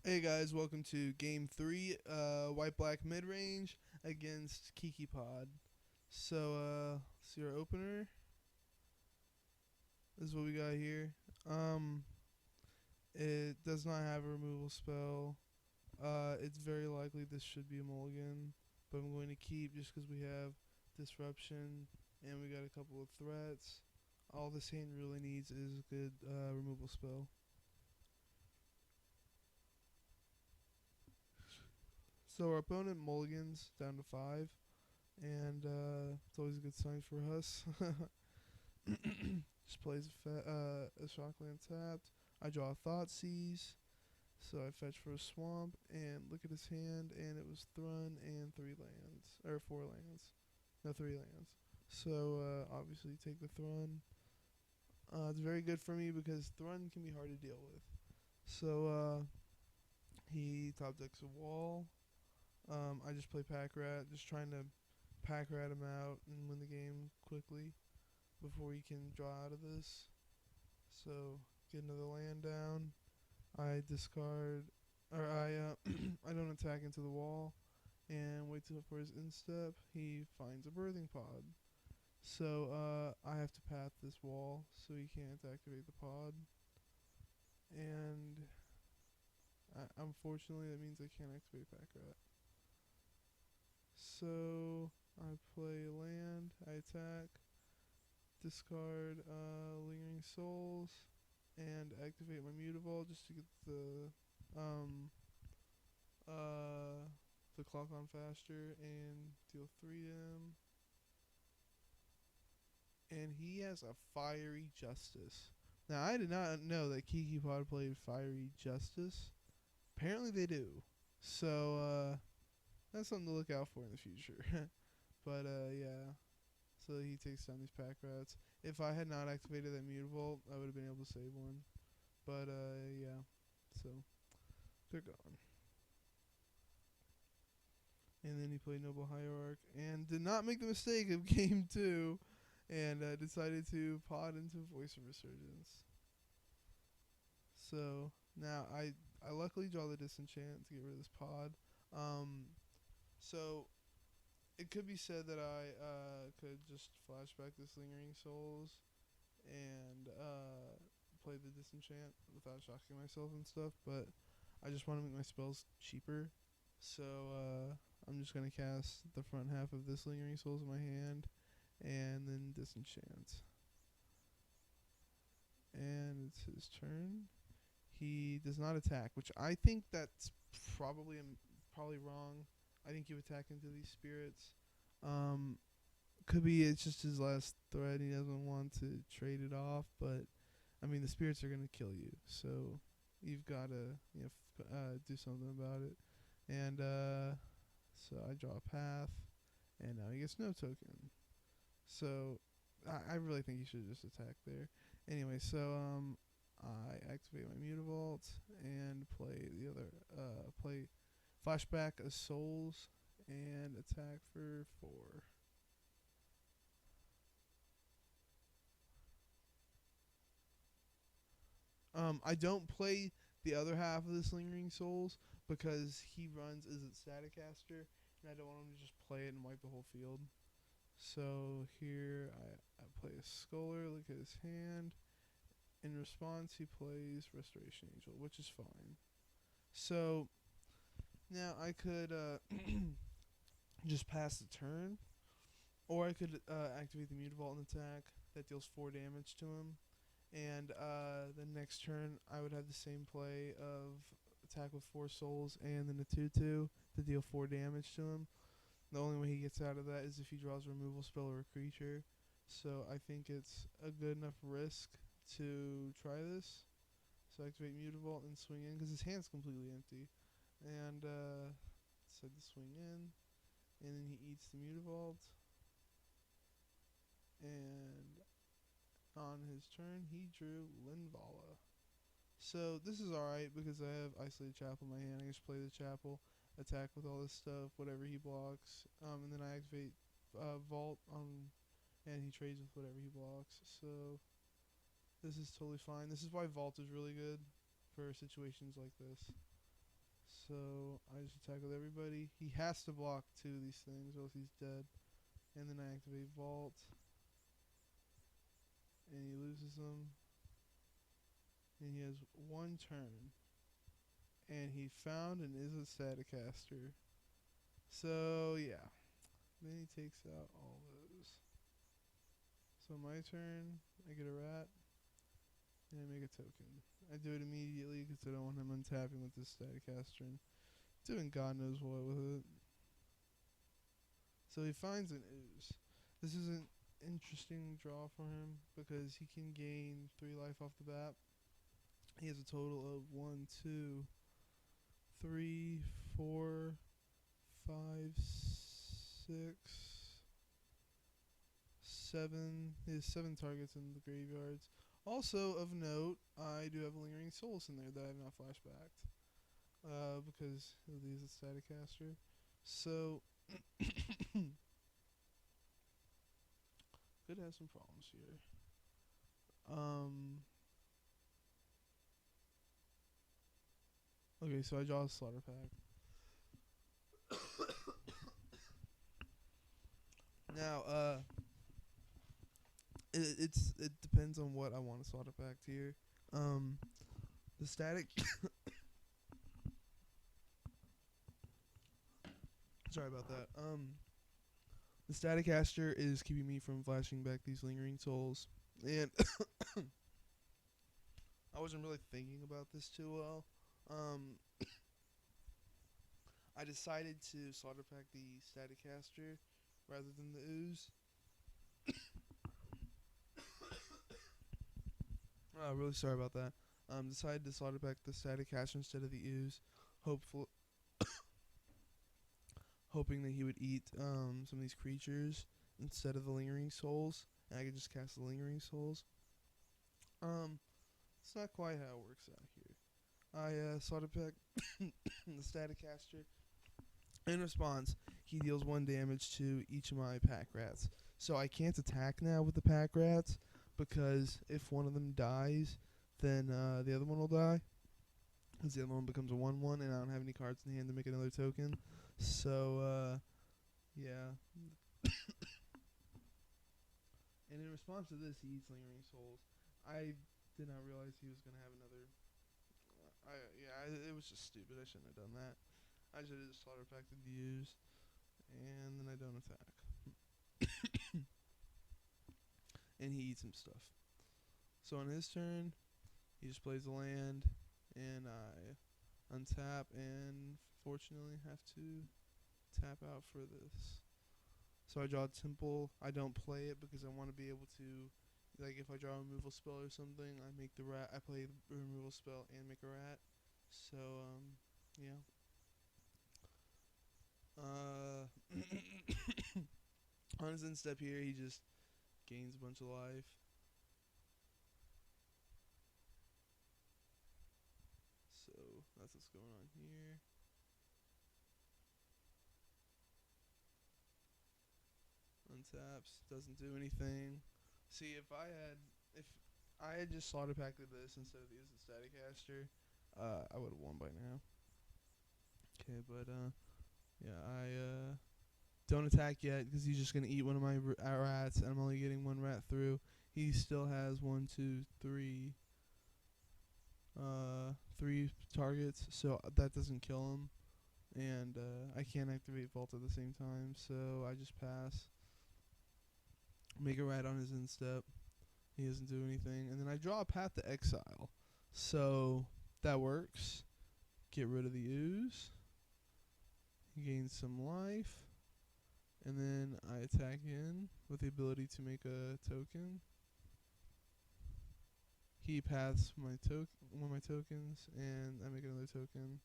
Hey guys, welcome to game 3, white black mid range against Kiki Pod. So, see our opener. This is what we got here. Um, it does not have a removal spell. It's very likely this should be a mulligan, but I'm going to keep just because we have disruption and we got a couple of threats. All this hand really needs is a good removal spell. So our opponent mulligans down to 5. And it's always a good sign for us. Just plays a shockland tapped. I draw a Thought Seize, so I fetch for a swamp and look at his hand, and it was Thrun and 3 lands or 4 lands, no 3 lands. So obviously take the Thrun. It's very good for me because Thrun can be hard to deal with. So he top decks a wall. I just play Pack Rat, just trying to pack rat him out and win the game quickly before he can draw out of this. So get another land down. I discard, or I don't attack into the wall, and wait till for his instep. He finds a birthing pod. So I have to path this wall so he can't activate the pod. And unfortunately, that means I can't activate Pack Rat. So I play land, I attack, discard Lingering Souls, and activate my Mutavault just to get the clock on faster and deal 3 to him. And he has a Fiery Justice. Now I did not know that Kiki Pod played Fiery Justice. Apparently they do. So that's something to look out for in the future. But yeah. So he takes down these pack rats. If I had not activated that Mutavault, I would have been able to save one. But yeah. So they're gone. And then he played Noble Hierarch and did not make the mistake of game 2 and decided to pod into Voice of Resurgence. So now I luckily draw the Disenchant to get rid of this pod. So it could be said that I could just flashback this Lingering Souls and play the Disenchant without shocking myself and stuff, but I just want to make my spells cheaper. So I'm just going to cast the front half of this Lingering Souls in my hand and then Disenchant. And it's his turn. He does not attack, which I think that's probably wrong. I think you attack into these spirits. Could be it's just his last threat. He doesn't want to trade it off, but I mean the spirits are gonna kill you, so you've got to do something about it. And so I draw a path, and now he gets no token. So I really think he should just attack there. Anyway, so I activate my Mutavault and play the other play flashback of Souls and attack for 4. I don't play the other half of this Lingering Souls because he runs as a Staticaster, and I don't want him to just play it and wipe the whole field. So here I play a Scholar, look at his hand. In response, he plays Restoration Angel, which is fine. So now I could just pass the turn, or I could activate the Mutavault and attack. That deals 4 damage to him. And the next turn, I would have the same play of attack with 4 souls and then a 2/2 to deal 4 damage to him. The only way he gets out of that is if he draws a removal spell or a creature. So I think it's a good enough risk to try this. So I activate Mutavault and swing in because his hand's completely empty. And decide to swing in. And then he eats the Mutavault. And on his turn, he drew Linvala. So this is alright because I have Isolated Chapel in my hand. I just play the Chapel, attack with all this stuff, whatever he blocks. And then I activate Vault and he trades with whatever he blocks. So this is totally fine. This is why Vault is really good for situations like this. So I just attack with everybody. He has to block 2 of these things, or else he's dead. And then I activate Vault, and he loses them. And he has 1 turn. And he found and is a Staticaster. So yeah. Then he takes out all those. So my turn, I get a rat, and I make a token. I do it immediately because I don't want him untapping with this Staticaster and doing God knows what with it. So he finds an ooze. This is an interesting draw for him because he can gain 3 life off the bat. He has a total of 1, 2, 3, 4, 5, 6, 7. He has 7 targets in the graveyards. Also of note, I do have Lingering Souls in there that I have not flashbacked. Because he is a Staticaster. So could have some problems here. Okay, so I draw a Slaughter Pack. Now, it depends on what I want to Slaughter Pack here. The static. Sorry about that. The Staticaster is keeping me from flashing back these Lingering Souls, and I wasn't really thinking about this too well. I decided to Slaughter Pack the Staticaster rather than the ooze. Really sorry about that. Decided to Slaughter Pack the Staticaster instead of the ooze, hoping that he would eat some of these creatures instead of the Lingering Souls, and I could just cast the Lingering Souls. It's not quite how it works out here. I Slaughter Pack the Staticaster. In response, he deals 1 damage to each of my pack rats. So I can't attack now with the pack rats, because if one of them dies, then the other one will die. Because the other one becomes a 1/1, and I don't have any cards in hand to make another token. So, yeah. And in response to this, he eats Lingering Souls. I did not realize he was going to have another. It was just stupid. I shouldn't have done that. I should have just Slaughter Packed the use, and then I don't attack. And he eats some stuff. So on his turn, he just plays a land, and I untap, and fortunately have to tap out for this. So I draw a Temple. I don't play it because I want to be able to, like, if I draw a removal spell or something, I make the rat. I play the removal spell and make a rat. So yeah. On his end step here, he just gains a bunch of life. So that's what's going on here. Untaps, doesn't do anything. See, if I had just Slaughter Packed this instead of using Staticaster, I would have won by now. Okay, but yeah, I don't attack yet because he's just gonna eat one of my rats, and I'm only getting 1 rat through. He still has 1, 2, 3, 3 targets, so that doesn't kill him, and I can't activate Vault at the same time, so I just pass. Make a rat on his instep. He doesn't do anything, and then I draw a Path to Exile, so that works. Get rid of the ooze. He gains some life. And then I attack in with the ability to make a token. He paths one of my tokens, and I make another token.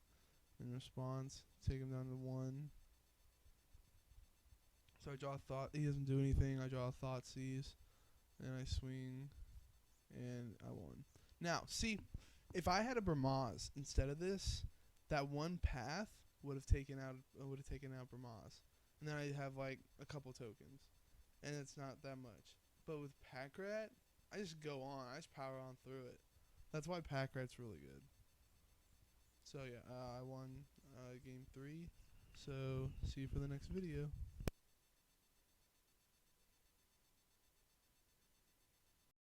In response, take him down to 1. So I draw a Thought. He doesn't do anything. I draw a Thoughtseize, and I swing, and I won. Now, see, if I had a Bramaz instead of this, that 1 path would have taken out Bramaz. And then I have like a couple tokens, and it's not that much. But with Pack Rat, I just go on. I just power on through it. That's why Pack Rat's really good. So yeah, I won game 3. So see you for the next video.